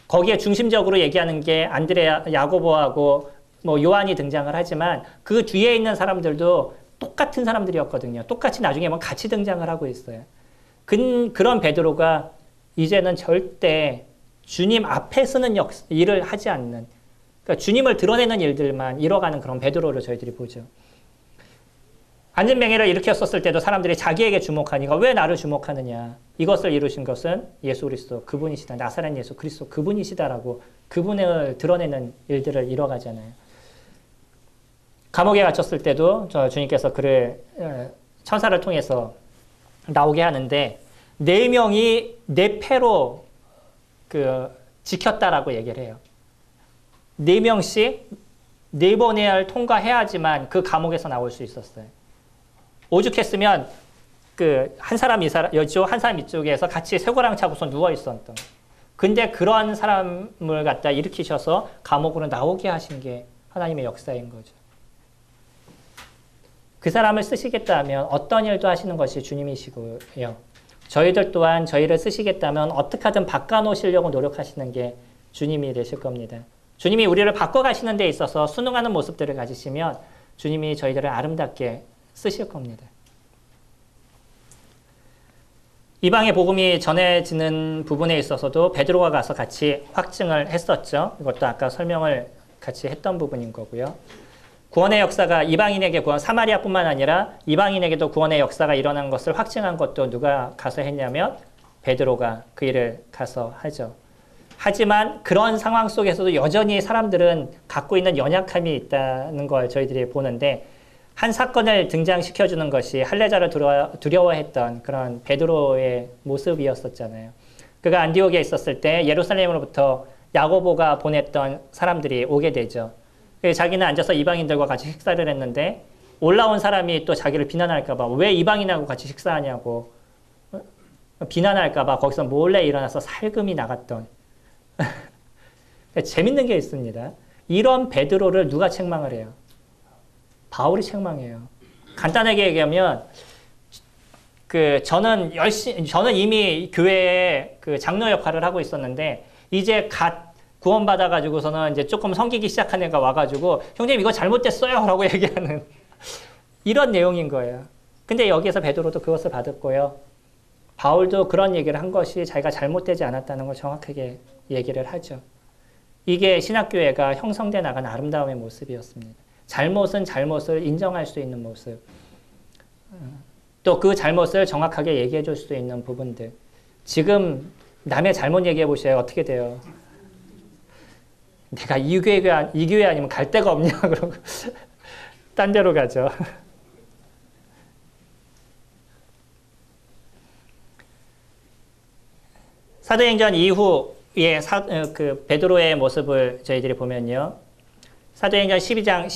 거기에 중심적으로 얘기하는 게 안드레아, 야고보하고 뭐 요한이 등장을 하지만 그 뒤에 있는 사람들도 똑같은 사람들이었거든요. 똑같이 나중에 뭐 같이 등장을 하고 있어요. 그런 베드로가 이제는 절대 주님 앞에 서는 일을 하지 않는, 그러니까 주님을 드러내는 일들만 이뤄가는 그런 베드로를 저희들이 보죠. 안진뱅이를 일으켰었을 때도 사람들이 자기에게 주목하니까 왜 나를 주목하느냐. 이것을 이루신 것은 예수 그리스도 그분이시다. 나사렛 예수 그리스도 그분이시다라고 그분을 드러내는 일들을 이뤄가잖아요. 감옥에 갇혔을 때도 주님께서 그를 천사를 통해서 나오게 하는데 4명이 내 패로 지켰다라고 얘기를 해요. 4명씩 4번을 통과해야지만 그 감옥에서 나올 수 있었어요. 오죽했으면 한 사람 이쪽, 한 사람 이쪽에서 같이 쇠고랑 차고서 누워 있었던. 근데 그런 사람을 갖다 일으키셔서 감옥으로 나오게 하신 게 하나님의 역사인 거죠. 그 사람을 쓰시겠다면 어떤 일도 하시는 것이 주님이시고요. 저희들 또한 저희를 쓰시겠다면 어떻게 하든 바꿔놓으시려고 노력하시는 게 주님이 되실 겁니다. 주님이 우리를 바꿔가시는 데 있어서 순응하는 모습들을 가지시면 주님이 저희들을 아름답게 쓰실 겁니다. 이방의 복음이 전해지는 부분에 있어서도 베드로가 가서 같이 확증을 했었죠. 이것도 아까 설명을 같이 했던 부분인 거고요. 구원의 역사가 이방인에게 사마리아뿐만 아니라 이방인에게도 구원의 역사가 일어난 것을 확증한 것도 누가 가서 했냐면 베드로가 그 일을 가서 하죠. 하지만 그런 상황 속에서도 여전히 사람들은 갖고 있는 연약함이 있다는 걸 저희들이 보는데 한 사건을 등장시켜주는 것이 할례자를 두려워했던 그런 베드로의 모습이었었잖아요. 그가 안디옥에 있었을 때 예루살렘으로부터 야고보가 보냈던 사람들이 오게 되죠. 자기는 앉아서 이방인들과 같이 식사를 했는데 올라온 사람이 또 자기를 비난할까 봐 왜 이방인하고 같이 식사하냐고 비난할까 봐 거기서 몰래 일어나서 살금이 나갔던 재밌는 게 있습니다. 이런 베드로를 누가 책망을 해요? 바울이 책망해요. 간단하게 얘기하면 저는 이미 교회에 장로 역할을 하고 있었는데 이제 갓 구원받아가지고서는 이제 조금 섬기기 시작한 애가 와가지고 형님 이거 잘못됐어요 라고 얘기하는 이런 내용인 거예요. 근데 여기에서 베드로도 그것을 받았고요. 바울도 그런 얘기를 한 것이 자기가 잘못되지 않았다는 걸 정확하게 얘기를 하죠. 이게 신학교회가 형성돼 나간 아름다움의 모습이었습니다. 잘못은 잘못을 인정할 수 있는 모습. 또 그 잘못을 정확하게 얘기해 줄 수 있는 부분들. 지금 남의 잘못 얘기해 보셔요. 어떻게 돼요? 내가 이 교회 아니면 갈 데가 없냐 그러고 딴 데로 가죠. 사도행전 이후에 베드로의 모습을 저희들이 보면요. 사도행전 12장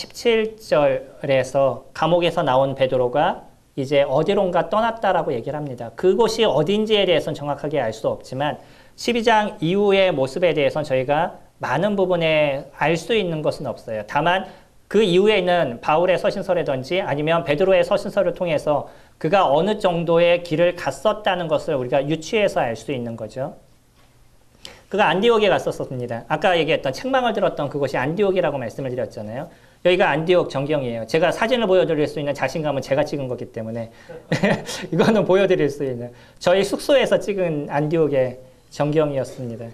17절에서 감옥에서 나온 베드로가 이제 어디론가 떠났다라고 얘기를 합니다. 그곳이 어딘지에 대해서는 정확하게 알 수 없지만 12장 이후의 모습에 대해서는 저희가 많은 부분에 알 수 있는 것은 없어요. 다만 그 이후에 있는 바울의 서신서라든지 아니면 베드로의 서신서를 통해서 그가 어느 정도의 길을 갔었다는 것을 우리가 유추해서 알 수 있는 거죠. 그가 안디옥에 갔었습니다. 아까 얘기했던 책망을 들었던 그곳이 안디옥이라고 말씀을 드렸잖아요. 여기가 안디옥 전경이에요. 제가 사진을 보여드릴 수 있는 자신감은 제가 찍은 거기 때문에 이거는 보여드릴 수 있는 저희 숙소에서 찍은 안디옥의 전경이었습니다.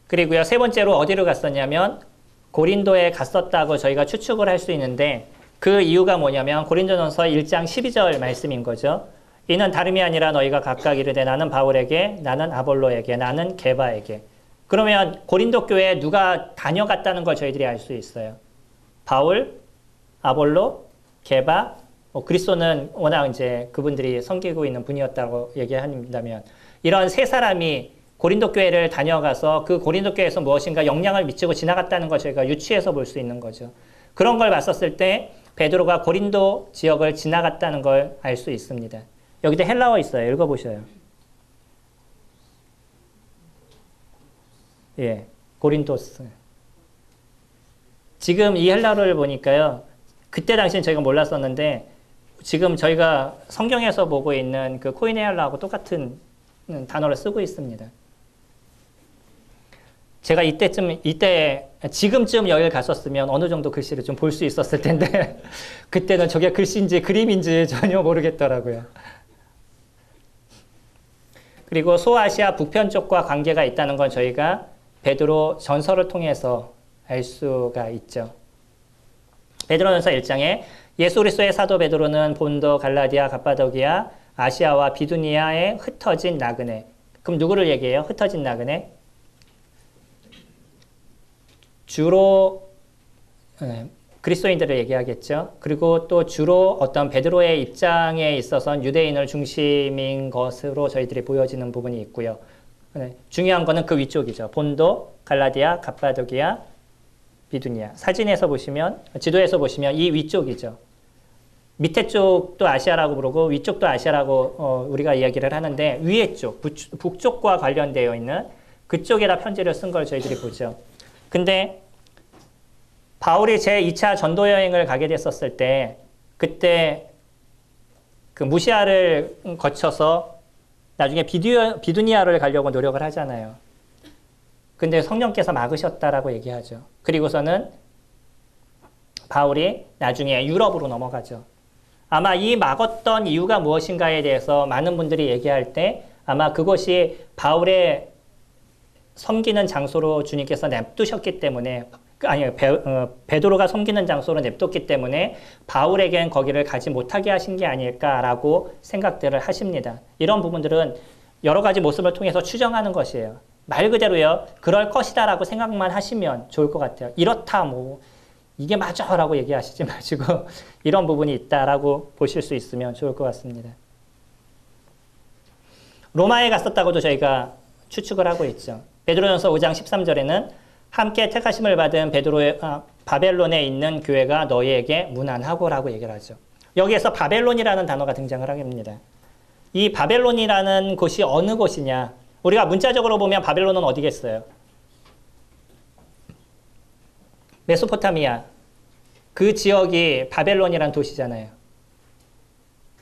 그리고요, 세 번째로 어디로 갔었냐면 고린도에 갔었다고 저희가 추측을 할 수 있는데 그 이유가 뭐냐면 고린도전서 1장 12절 말씀인 거죠. 이는 다름이 아니라 너희가 각각 이르되 나는 바울에게, 나는 아볼로에게, 나는 게바에게. 그러면 고린도 교회에 누가 다녀갔다는 걸 저희들이 알 수 있어요. 바울, 아볼로, 게바, 그리스도는 워낙 이제 그분들이 섬기고 있는 분이었다고 얘기한다면 이런 세 사람이 고린도 교회를 다녀가서 그 고린도 교회에서 무엇인가 영향을 미치고 지나갔다는 걸 저희가 유추해서 볼 수 있는 거죠. 그런 걸 봤었을 때 베드로가 고린도 지역을 지나갔다는 걸 알 수 있습니다. 여기도 헬라어 있어요. 읽어보셔요. 예, 고린토스. 지금 이 헬라어를 보니까요. 그때 당시엔 저희가 몰랐었는데 지금 저희가 성경에서 보고 있는 그 코이네 헬라어하고 똑같은 단어를 쓰고 있습니다. 제가 지금쯤 여기를 갔었으면 어느 정도 글씨를 좀 볼 수 있었을 텐데 그때는 저게 글씨인지 그림인지 전혀 모르겠더라고요. 그리고 소아시아 북편 쪽과 관계가 있다는 건 저희가 베드로 전서를 통해서 알 수가 있죠. 베드로전서 1장에 예수 그리스도의 사도 베드로는 본도, 갈라디아, 갑바도기아, 아시아와 비두니아에 흩어진 나그네. 그럼 누구를 얘기해요? 흩어진 나그네? 주로 그리스도인들을 얘기하겠죠. 그리고 또 주로 어떤 베드로의 입장에 있어서는 유대인을 중심인 것으로 저희들이 보여지는 부분이 있고요. 중요한 거는 그 위쪽이죠. 본도, 갈라디아, 갑바도기아, 비두니아. 사진에서 보시면, 지도에서 보시면 이 위쪽이죠. 밑에 쪽도 아시아라고 부르고 위쪽도 아시아라고 우리가 이야기를 하는데 위에 쪽, 북쪽과 관련되어 있는 그쪽에다 편지를 쓴 걸 저희들이 보죠. 근데 바울이 제2차 전도 여행을 가게 됐었을 때 그때 그 무시아를 거쳐서 나중에 비두니아를 가려고 노력을 하잖아요. 근데 성령께서 막으셨다라고 얘기하죠. 그리고서는 바울이 나중에 유럽으로 넘어가죠. 아마 이 막았던 이유가 무엇인가에 대해서 많은 분들이 얘기할 때 아마 그것이 바울의 섬기는 장소로 주님께서 냅두셨기 때문에 베드로가 섬기는 장소로 냅뒀기 때문에 바울에겐 거기를 가지 못하게 하신 게 아닐까라고 생각들을 하십니다. 이런 부분들은 여러 가지 모습을 통해서 추정하는 것이에요. 말 그대로요. 그럴 것이다라고 생각만 하시면 좋을 것 같아요. 이렇다 뭐 이게 맞아라고 얘기하시지 마시고 이런 부분이 있다라고 보실 수 있으면 좋을 것 같습니다. 로마에 갔었다고도 저희가 추측을 하고 있죠. 베드로전서 5장 13절에는 함께 택하심을 받은 바벨론에 있는 교회가 너희에게 문안하고라고 얘기를 하죠. 여기에서 바벨론이라는 단어가 등장을 합니다. 이 바벨론이라는 곳이 어느 곳이냐? 우리가 문자적으로 보면 바벨론은 어디겠어요? 메소포타미아. 그 지역이 바벨론이라는 도시잖아요.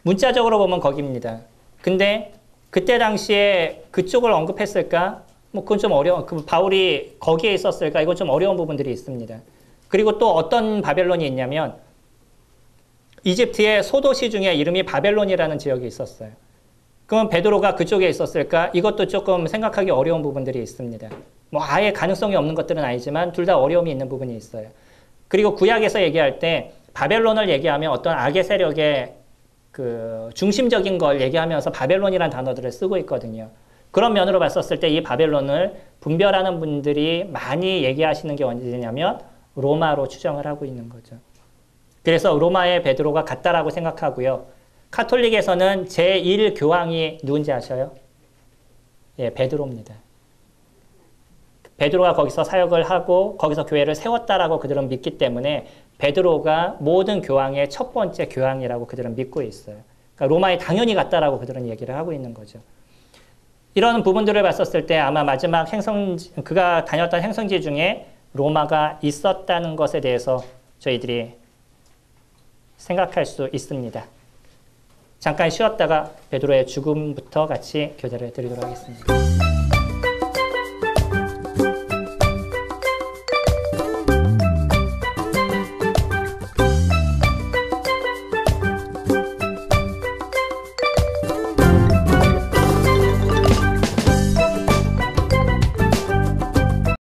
문자적으로 보면 거기입니다. 근데 그때 당시에 그쪽을 언급했을까? 뭐 그건 좀 어려워. 바울이 거기에 있었을까? 이건 좀 어려운 부분들이 있습니다. 그리고 또 어떤 바벨론이 있냐면 이집트의 소도시 중에 이름이 바벨론이라는 지역이 있었어요. 그러면 베드로가 그쪽에 있었을까? 이것도 조금 생각하기 어려운 부분들이 있습니다. 뭐 아예 가능성이 없는 것들은 아니지만 둘 다 어려움이 있는 부분이 있어요. 그리고 구약에서 얘기할 때 바벨론을 얘기하면 어떤 악의 세력의 그 중심적인 걸 얘기하면서 바벨론이라는 단어들을 쓰고 있거든요. 그런 면으로 봤었을 때 이 바벨론을 분별하는 분들이 많이 얘기하시는 게 언제냐면 로마로 추정을 하고 있는 거죠. 그래서 로마에 베드로가 갔다라고 생각하고요. 카톨릭에서는 제1교황이 누군지 아셔요? 예, 베드로입니다. 베드로가 거기서 사역을 하고 거기서 교회를 세웠다라고 그들은 믿기 때문에 베드로가 모든 교황의 첫 번째 교황이라고 그들은 믿고 있어요. 그러니까 로마에 당연히 갔다라고 그들은 얘기를 하고 있는 거죠. 이런 부분들을 봤었을 때 아마 마지막 그가 다녔던 행성지 중에 로마가 있었다는 것에 대해서 저희들이 생각할 수 있습니다. 잠깐 쉬었다가 베드로의 죽음부터 같이 교제를 드리도록 하겠습니다.